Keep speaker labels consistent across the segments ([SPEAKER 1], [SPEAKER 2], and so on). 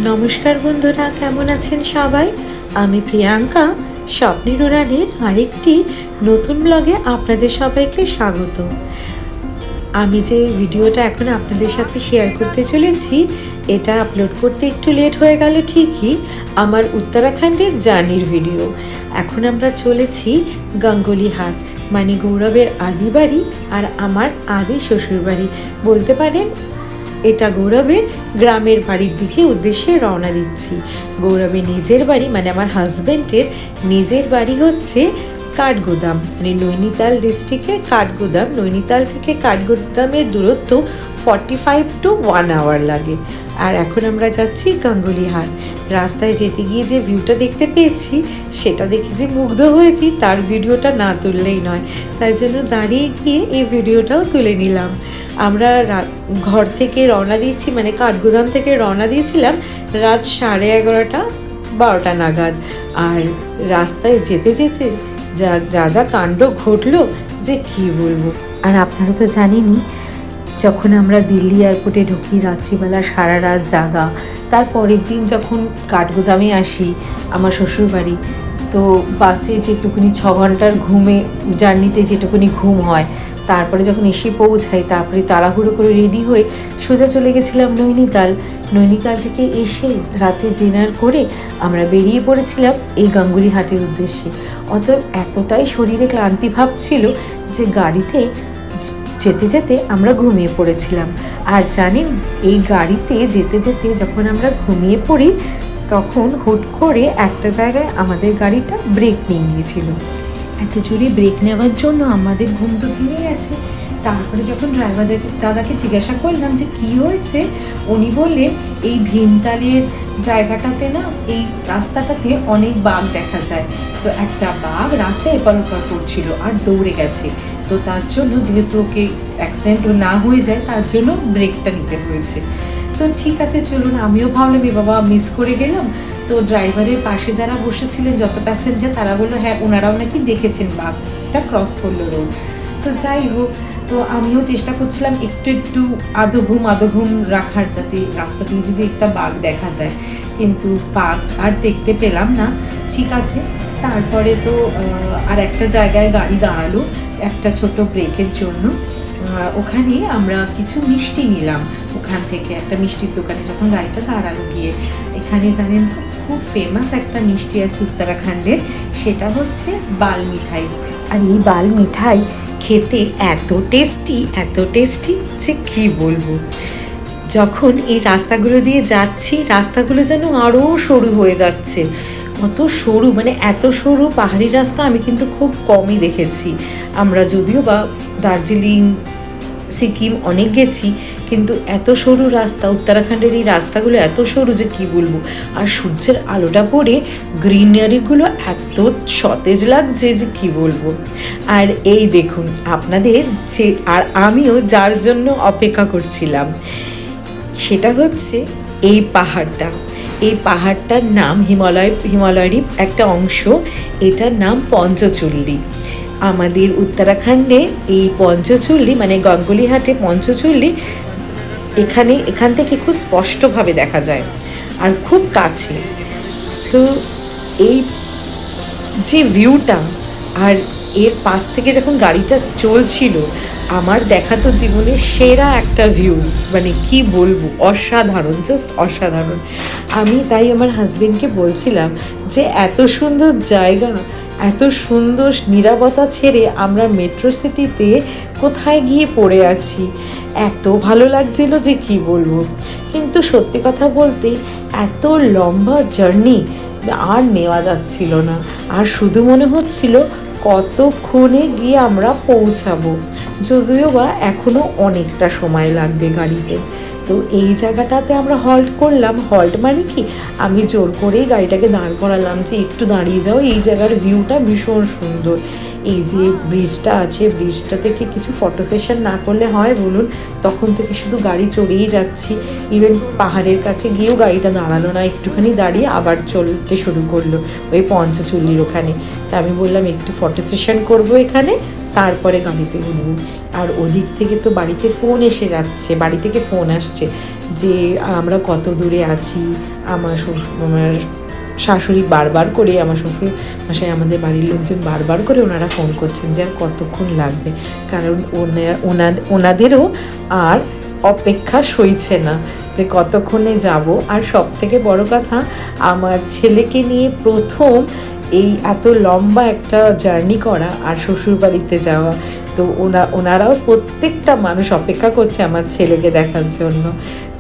[SPEAKER 1] নমস্কার বন্ধুরা, কেমন আছেন সবাই? আমি প্রিয়াঙ্কা স্বপ্নের উড়ানের আরেকটি নতুন ব্লগে আপনাদের সবাইকে স্বাগত। আমি যে ভিডিওটা এখন আপনাদের সাথে শেয়ার করতে চলেছি, এটা আপলোড করতে একটু লেট হয়ে গেল ঠিকই, আমার উত্তরাখণ্ডের জার্নির ভিডিও। এখন আমরা চলেছি গাঙ্গুলিহাট, মানে গৌরবের আদি বাড়ি আর আমার আদি শ্বশুরবাড়ি বলতে পারেন। এটা গৌরবের গ্রামের বাড়ির দিকে উদ্দেশ্যে রওনা দিচ্ছি। গৌরবের নিজের বাড়ি মানে আমার হাজব্যান্ডের নিজের বাড়ি হচ্ছে কাঠগোদাম, মানে নৈনিতাল ডিস্ট্রিক্টের কাঠগোদাম। নৈনিতাল থেকে কাঠগোদামের দূরত্ব 45 to 1 hour লাগে। আর এখন আমরা যাচ্ছি গাঙ্গুলিহাট। রাস্তায় যেতে গিয়ে যে ভিউটা দেখতে পেয়েছি, সেটা দেখে যে মুগ্ধ হয়েছি, তার ভিডিওটা না তুললেই নয়। তাই জন্য দাঁড়িয়ে গিয়ে এই ভিডিওটাও তুলে নিলাম। আমরা ঘর থেকে রওনা দিয়েছি, মানে কাঠগোদাম থেকে রওনা দিয়েছিলাম রাত 11:30-12টা নাগাদ। আর রাস্তায় যেতে যেতে যা কাণ্ড ঘটলো যে কী বলবো। আর আপনারা তো জানেনই, যখন আমরা দিল্লি এয়ারপোর্টে ঢুকি রাত্রিবেলা সারা রাত জাগা, তার পরের দিন যখন কাঠগোদামে আসি আমার শ্বশুরবাড়ি, তো বাসে যেটুকুনি 6 ঘন্টার ঘুমে জার্নিতে যেটুকুনি ঘুম হয়, তারপরে যখন এসে পৌঁছাই, তারপরে তাড়াহুড়ো করে রেডি হয়ে সোজা চলে গেছিলাম নৈনিতাল। নৈনিতাল থেকে এসে রাতে ডিনার করে আমরা বেরিয়ে পড়েছিলাম এই গাঙ্গুলিহাটের উদ্দেশ্যে। অতএব এতটাই শরীরে ক্লান্তি ভাব ছিল যে গাড়িতে যেতে যেতে আমরা ঘুমিয়ে পড়েছিলাম। আর জানেন, এই গাড়িতে যেতে যেতে যখন আমরা ঘুমিয়ে পড়ি, তখন হুট করে একটা জায়গায় আমাদের গাড়িটা ব্রেক নিয়ে নিয়েছিল। এত জোরে ব্রেক নেওয়ার জন্য আমাদের ঘুম তো ভেঙে গেছে। তারপরে যখন দাদাকে জিজ্ঞাসা করলাম যে কী হয়েছে, উনি বললেন এই ভীমতালের জায়গাটাতে না, এই রাস্তাটাতে অনেক বাঘ দেখা যায়। তো একটা বাঘ রাস্তায় এপার ওপার করছিল আর দৌড়ে গেছে। তো তার জন্য, যেহেতু ওকে অ্যাক্সিডেন্টও না হয়ে যায়, তার জন্য ব্রেকটা নিতে হয়েছে। তো ঠিক আছে চলুন, আমিও ভাবলাম এ বাবা মিস করে গেলাম। তো ড্রাইভারের পাশে যারা বসেছিলেন, যত প্যাসেঞ্জার, তারা বললো হ্যাঁ ওনারাও নাকি দেখেছেন বাঘটা ক্রস করলো রোড। তো যাই হোক, তো আমিও চেষ্টা করছিলাম একটু আধো ঘুম রাখার, যাতে রাস্তা দিয়ে যদি একটা বাঘ দেখা যায়, কিন্তু বাঘ আর দেখতে পেলাম না। ঠিক আছে, তারপরে তো আর একটা জায়গায় গাড়ি দাঁড়ালো একটা ছোট ব্রেকের জন্য। ওখানে আমরা কিছু মিষ্টি নিলাম ওখান থেকে, একটা মিষ্টির দোকানে যখন গাড়িটা দাঁড়ালো গিয়ে। এখানে জানেন তো খুব ফেমাস একটা মিষ্টি আছে উত্তরাখণ্ডের, সেটা হচ্ছে বাল মিঠাই। আর এই বাল মিঠাই খেতে এত টেস্টি যে কী বলবো। যখন এই রাস্তাগুলো দিয়ে যাচ্ছি, রাস্তাগুলো যেন আরও সরু হয়ে যাচ্ছে। কত সরু, মানে এত সরু পাহাড়ি রাস্তা আমি কিন্তু খুব কমই দেখেছি। আমরা যদিও বা দার্জিলিং, সিকিম অনেক গেছি, কিন্তু এত সরু রাস্তা, উত্তরাখণ্ডের এই রাস্তাগুলো এত সরু যে কী বলবো। আর সূর্যের আলোটা পড়ে গ্রিনারিগুলো এত সতেজ লাগছে যে কী বলবো। আর এই দেখুন আপনাদের যে, আর আমিও যার জন্য অপেক্ষা করছিলাম, সেটা হচ্ছে এই পাহাড়টা। এই পাহাড়টার নাম হিমালয়েরই একটা অংশ, এটার নাম পঞ্চচূল্লি। আমাদের উত্তরাখণ্ডে এই পঞ্চচূল্লি, মানে গাঙ্গুলিহাটে পঞ্চচূল্লি, এখান থেকে খুব স্পষ্টভাবে দেখা যায় আর খুব কাছে। তো এই যে ভিউটা, আর এর পাশ থেকে যখন গাড়িটা চলছিল, আমার দেখা তো জীবনের সেরা একটা ভিউ, মানে কি বলবো, অসাধারণ, জাস্ট অসাধারণ। আমি তাই আমার হাজবেন্ডকে বলছিলাম যে এত সুন্দর জায়গা, এত সুন্দর নীরবতা ছেড়ে আমরা মেট্রো সিটিতে কোথায় গিয়ে পড়ে আছি। এত ভালো লাগছিল যে কি বলবো। কিন্তু সত্যি কথা বলতে এত লম্বা জার্নি আর নেওয়া যাচ্ছিল না। আর শুধু মনে হচ্ছিল কতক্ষণে গিয়ে আমরা পৌঁছাবো, যদিও বা এখনও অনেকটা সময় লাগবে গাড়িতে। তো এই জায়গাটাতে আমরা হল্ট করলাম। হল্ট মানে কি, আমি জোর করেই গাড়িটাকে দাঁড় করালাম যে একটু দাঁড়িয়ে যাও, এই জায়গার ভিউটা ভীষণ সুন্দর। এই যে ব্রিজটা আছে, ব্রিজটা থেকে কিছু ফটো সেশন না করলে হয় বলুন? তখন থেকে শুধু গাড়ি চড়েই যাচ্ছি। ইভেন পাহাড়ের কাছে গিয়েও গাড়িটা দাঁড়ালো না, একটুখানি দাঁড়িয়ে আবার চলতে শুরু করলো ওই পঞ্চচূল্লির ওখানে। তা আমি বললাম একটু ফটো সেশন করবো এখানে, তারপরে গাড়িতে উঠবো। আর ওদিক থেকে তো বাড়িতে ফোন এসে যাচ্ছে, বাড়ি থেকে ফোন আসছে যে আমরা কত দূরে আছি। আমার শাশুড়ি বারবার করে, আমার শ্বশুর মশাই, আমাদের বাড়ির লোকজন বারবার করে ওনারা ফোন করছেন যে আর কতক্ষণ লাগবে, কারণ ওনাদেরও আর অপেক্ষা সইছে না যে কতক্ষণে যাব। আর সব থেকে বড় কথা, আমার ছেলেকে নিয়ে প্রথম এই এত লম্বা একটা জার্নি করা আর শ্বশুরবাড়িতে যাওয়া, তো ওনারাও প্রত্যেকটা মানুষ অপেক্ষা করছে আমার ছেলেকে দেখার জন্য।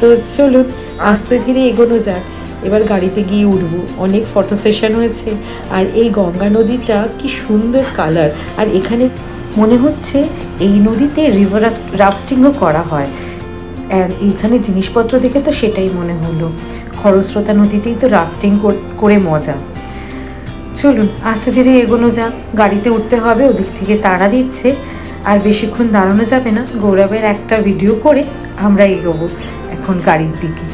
[SPEAKER 1] তো চলুন আস্তে ধীরে এগোনো যাক। এবার গাড়িতে গিয়ে উঠবো। অনেক ফটো সেশন হয়েছে। আর এই গঙ্গা নদীটা কি সুন্দর কালার, আর এখানে মনে হচ্ছে এই নদীতে রিভার রাফটিংও করা হয়। এইখানে জিনিসপত্র দেখে তো সেটাই মনে হলো, খরস্রোতা নদীতেই তো রাফটিং করে মজা। চলুন আস্তে ধীরে এগোনো যাক, গাড়িতে উঠতে হবে, ওদিক থেকে তাড়া দিচ্ছে। আর বেশিক্ষণ দাঁড়ানো যাবে না, গৌরবের একটা ভিডিও করে আমরা এগোবো এখন গাড়ির দিকে।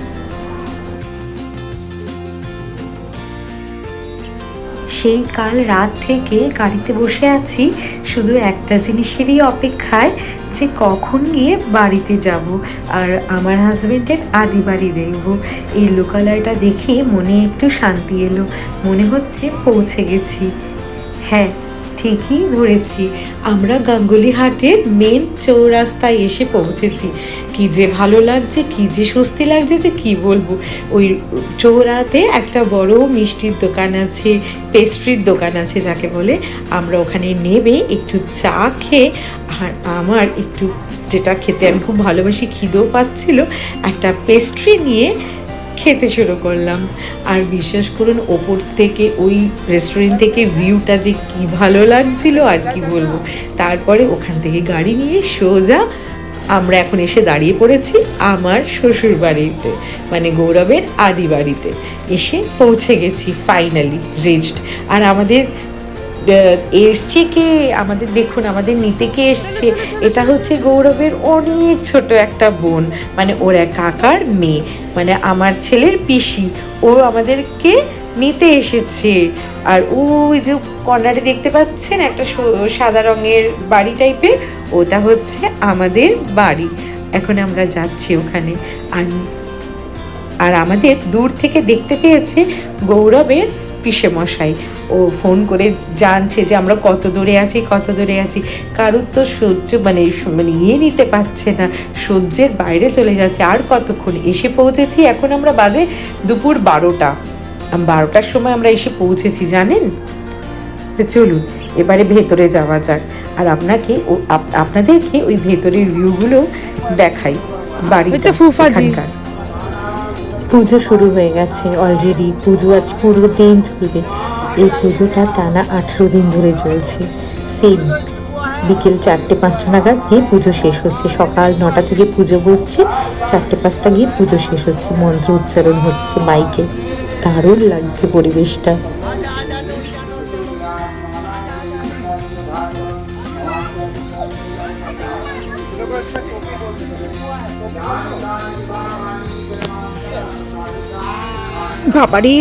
[SPEAKER 1] সেই কাল রাত থেকে গাড়িতে বসে আছি শুধু একটা জিনিসেরই অপেক্ষায়, যে কখন গিয়ে বাড়িতে যাব আর আমার হাজবেন্ডের আদি বাড়ি দেখব। এই লোকালয়টা দেখে মনে একটু শান্তি এলো, মনে হচ্ছে পৌঁছে গেছি। হ্যাঁ, ঠিকই ধরেছি, আমরা গাঙ্গুলি হাটের মেন চৌরাস্তায় এসে পৌঁছেছি। কি যে ভালো লাগছে, কি যে স্বস্তি লাগছে যে কি বলবো। ওই চৌরাতে একটা বড় মিষ্টির দোকান আছে, পেস্ট্রির দোকান আছে যাকে বলে। আমরা ওখানে নেবে একটু চা খেয়ে, আর আমার একটু যেটা খেতে আমি খুব ভালোবাসি, খিদেও পাচ্ছিল, একটা পেস্ট্রি নিয়ে খেতে শুরু করলাম। আর বিশ্বাস করুন, ওপর থেকে ওই রেস্টুরেন্ট থেকে ভিউটা যে কি ভালো লাগছিল আর কি বলবো। তারপরে ওখান থেকে গাড়ি নিয়ে সোজা আমরা এখন এসে দাঁড়িয়ে পড়েছি আমার শ্বশুর বাড়িতে, মানে গৌরবের আদি বাড়িতে এসে পৌঁছে গেছি, ফাইনালি রিচড। আর আমাদের এসছে কে, আমাদের দেখুন আমাদের নিতে কে এসছে, এটা হচ্ছে গৌরবের অনেক ছোট একটা বোন, মানে ওর এক কাকার মেয়ে, মানে আমার ছেলের পিসি, ও আমাদেরকে নিতে এসেছে। আর ওই যে কর্নারে দেখতে পাচ্ছেন একটা সাদা রঙের বাড়ি টাইপের, ওটা হচ্ছে আমাদের বাড়ি। এখন আমরা যাচ্ছি ওখানে। আর আমাদের দূর থেকে দেখতে পেয়েছে গৌরবের পিসে মশাই, ও ফোন করে জানছে যে আমরা কত দূরে আছি, কত দূরে আছি। কারুর তো সহ্য মানে ইয়ে নিতে পারছে না, সহ্যের বাইরে চলে যাচ্ছে। আর কতক্ষণ, এসে পৌঁছেছি এখন আমরা বাজে দুপুর 12টার সময় আমরা এসে পৌঁছেছি জানেন। তো চলুন এবারে ভেতরে যাওয়া যাক, আর আপনাদেরকে ওই ভেতরের ভিউগুলো দেখাই। বাড়িটা এখানকার। পুজো শুরু হয়ে গেছে অলরেডি, পুজো আজ পুরো দিন চলবে। এই পুজোটা টানা 18 দিন ধরে চলছে। সেম বিকেল 4টে-5টা নাগাদ গিয়ে পুজো শেষ হচ্ছে। সকাল 9টা থেকে পুজো বসছে, 4টে-5টা গিয়ে পুজো শেষ হচ্ছে। মন্ত্র উচ্চারণ হচ্ছে মাইকে, দারুণ লাগছে পরিবেশটা। বাবারে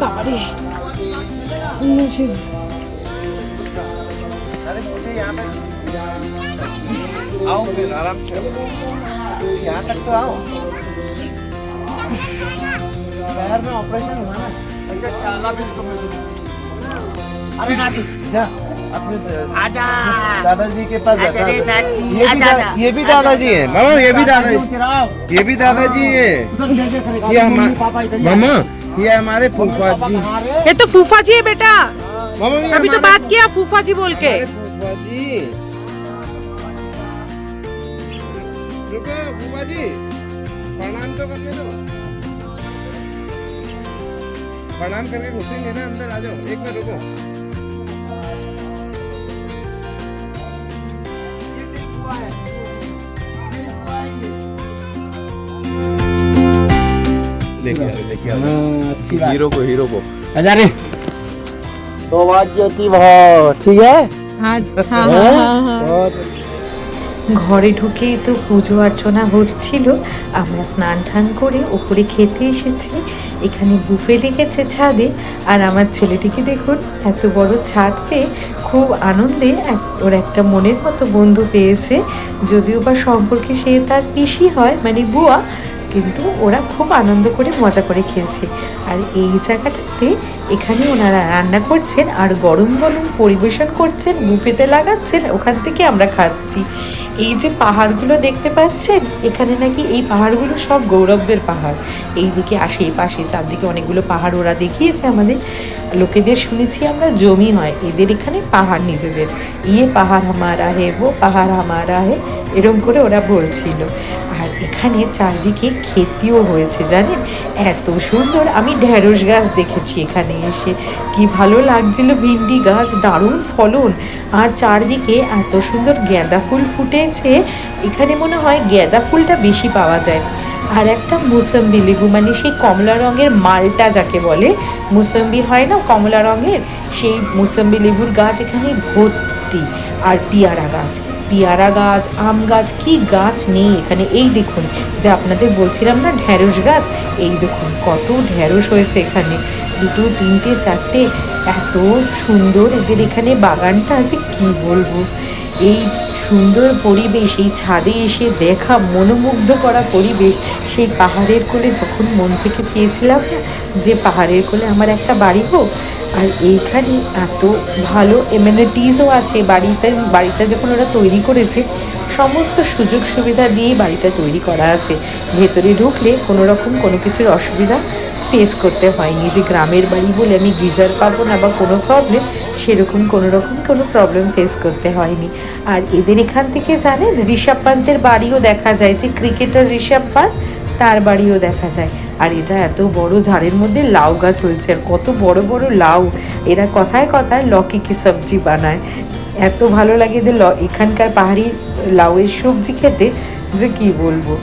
[SPEAKER 1] बाबा रे मुझे
[SPEAKER 2] आओ फिर आराम से यहाँ तक तो आओ। पैर में ऑपरेशन हुआ ना, अच्छा चला भी तो अरे नाती जा अपने आजा दादाजी के पास जाता है। ये भी दादाजी है मामा, ये भी दादाजी है। ये मामा ये हमारे फूफा जी।
[SPEAKER 3] ये तो फूफा जी है बेटा,
[SPEAKER 2] मामा
[SPEAKER 3] अभी तो बात किया फूफा जी बोल के।
[SPEAKER 2] फूफा जी रुको, फूफा जी प्रणाम तो करने दो। प्रणाम करके घुसेंगे ना अंदर, आ जाओ एक मिनट रुको। हीरो को अच्छा रे तो बात ज्योति बहुत ठीक है।
[SPEAKER 1] ঘরে ঢুকেই তো পুজো অর্চনা হচ্ছিল। আমরা স্নান টান করে ওপরে খেতে এসেছি। এখানে বুফে লেগেছে ছাদে। আর আমার ছেলেটিকে দেখুন, এত বড় ছাদ পেয়ে খুব আনন্দে ওর একটা মনের মতো বন্ধু পেয়েছে। যদিও বা সম্পর্কে সে তার পিসি হয়, মানে বুয়া, কিন্তু ওরা খুব আনন্দ করে মজা করে খেলছে। আর এই জায়গাটাতে এখানে ওনারা রান্না করছেন আর গরম গরম পরিবেশন করছেন, বুফেতে লাগাচ্ছেন, ওখান থেকে আমরা খাচ্ছি। এই যে পাহাড়গুলো দেখতে পাচ্ছেন, এখানে নাকি এই পাহাড়গুলো সব গৌরবদের পাহাড়। এইদিকে আশেপাশে চারদিকে অনেকগুলো পাহাড় ওরা দেখিয়েছে আমাদের লোকেদের, শুনেছি আমরা জমি হয় এদের এখানে পাহাড় নিজেদের। ইয়ে পাহাড় হামারা হে, ও পাহাড় হামারা হে, এরম করে ওরা বলছিল। আর এখানে চারদিকে খেতিও হয়েছে জানেন, এত সুন্দর। আমি ঢেঁড়স গাছ দেখেছি এখানে এসে, কি ভালো লাগছিল। ভিন্ডি গাছ, দারুণ ফলন। আর চারদিকে এত সুন্দর গাঁদা ফুল ফুটেছে। এখানে মনে হয় গাঁদা ফুলটা বেশি পাওয়া যায়। আর একটা মুসম্বি লেবু, মানে সেই কমলা রঙের মালটা যাকে বলে, মুসম্বি হয় না কমলা রঙের, সেই মুসম্বি লেবুর গাছ এখানে ভর্তি। আর পেয়ারা গাছ, আম গাছ, কি গাছ নেই এখানে। এই দেখুন, যে আপনাদের বলছিলাম না ঢ্যাঁড়স গাছ, এই দেখুন কত ঢ্যাঁড়স হয়েছে এখানে, 2, 3, 4, এত সুন্দর এদের এখানে বাগানটা আছে, কি বলবো। এই সুন্দর পরিবেশ, এই ছাদে এসে দেখা মনোমুগ্ধ করা পরিবেশ। সেই পাহাড়ের কোলে যখন মন থেকে চেয়েছিলাম না যে পাহাড়ের কোলে আমার একটা বাড়ি হোক, আর এইখানে এত ভালো এমিনিটিসও আছে বাড়িটা যখন ওরা তৈরি করেছে, সমস্ত সুযোগ সুবিধা দিয়েই বাড়িটা তৈরি করা আছে। ভেতরে ঢুকলে কোনো রকম কোনো কিছুর অসুবিধা ফেস করতে হয়নি, যে গ্রামের বাড়ি বলে আমি গিজার পাবো না বা কোনো প্রবলেম, সেরকম কোনো প্রবলেম ফেস করতে হয়নি। আর এদের এখান থেকে জানেন ঋষভ পান্তের বাড়িও দেখা যায়, যে ক্রিকেটার ঋষভ পান্ত, তার বাড়িও দেখা যায়। আর এটা এত বড় ঝাড়ের মধ্যে লাউ গাছ হয়েছে, আর কত বড় বড় লাউ। এরা কথায় কথায় লকি কি সবজি বানায়, এত ভালো লাগে এদের এখানকার পাহাড়ি লাউয়ের সবজি খেতে, যে কি বলবো।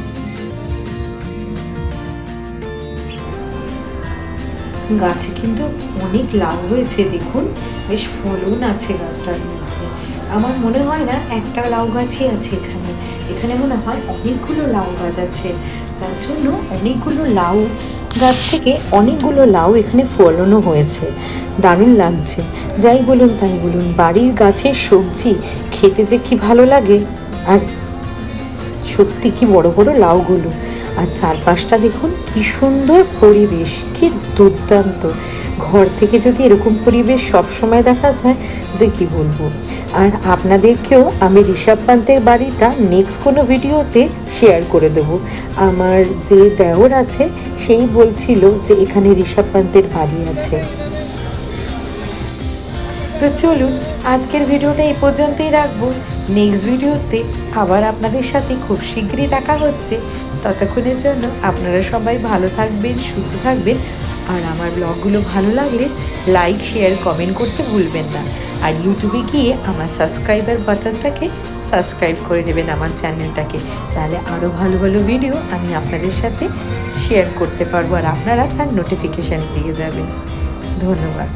[SPEAKER 1] গাছে কিন্তু অনেক লাউ হয়েছে, দেখুন বেশ ফলন আছে গাছটার মধ্যে। আমার মনে হয় না একটা লাউ গাছই আছে এখানে মনে হয় অনেকগুলো লাউ গাছ আছে, তার জন্য অনেকগুলো লাউ গাছ থেকে অনেকগুলো লাউ এখানে ফলনও হয়েছে। দারুণ লাগছে। যাই বলুন তাই বলুন, বাড়ির গাছের সবজি খেতে যে কি ভালো লাগে। আর সত্যি কি বড় বড় লাউগুলো। আর চারপাশটা দেখুন কি সুন্দর পরিবেশ, কি দুর্দান্ত। ঘর থেকে যদি এরকম পরিবেশ সবসময় দেখা যায়, যে কি বলবো। আর আপনাদেরকেও আমি ঋষভ পান্তের বাড়িটা নেক্সট কোনো ভিডিওতে শেয়ার করে দেবো। আমার যে দেওর আছে সেই বলছিল যে এখানে ঋষভ পান্তের বাড়ি আছে। তো চলুন আজকের ভিডিওটা এই পর্যন্তই রাখবো। নেক্সট ভিডিওতে আবার আপনাদের সাথে খুব শীঘ্রই দেখা হচ্ছে। ততক্ষণের জন্য আপনারা সবাই ভালো থাকবেন, সুস্থ থাকবেন। আর আমার ব্লগগুলো ভালো লাগলে লাইক, শেয়ার, কমেন্ট করতে ভুলবেন না। আর ইউটিউবে গিয়ে আমার সাবস্ক্রাইবার বাটনটাকে সাবস্ক্রাইব করে নেবেন আমার চ্যানেলটাকে, তাহলে আরও ভালো ভালো ভিডিও আমি আপনাদের সাথে শেয়ার করতে পারবো, আর আপনারা তার নোটিফিকেশান পেয়ে যাবেন। ধন্যবাদ।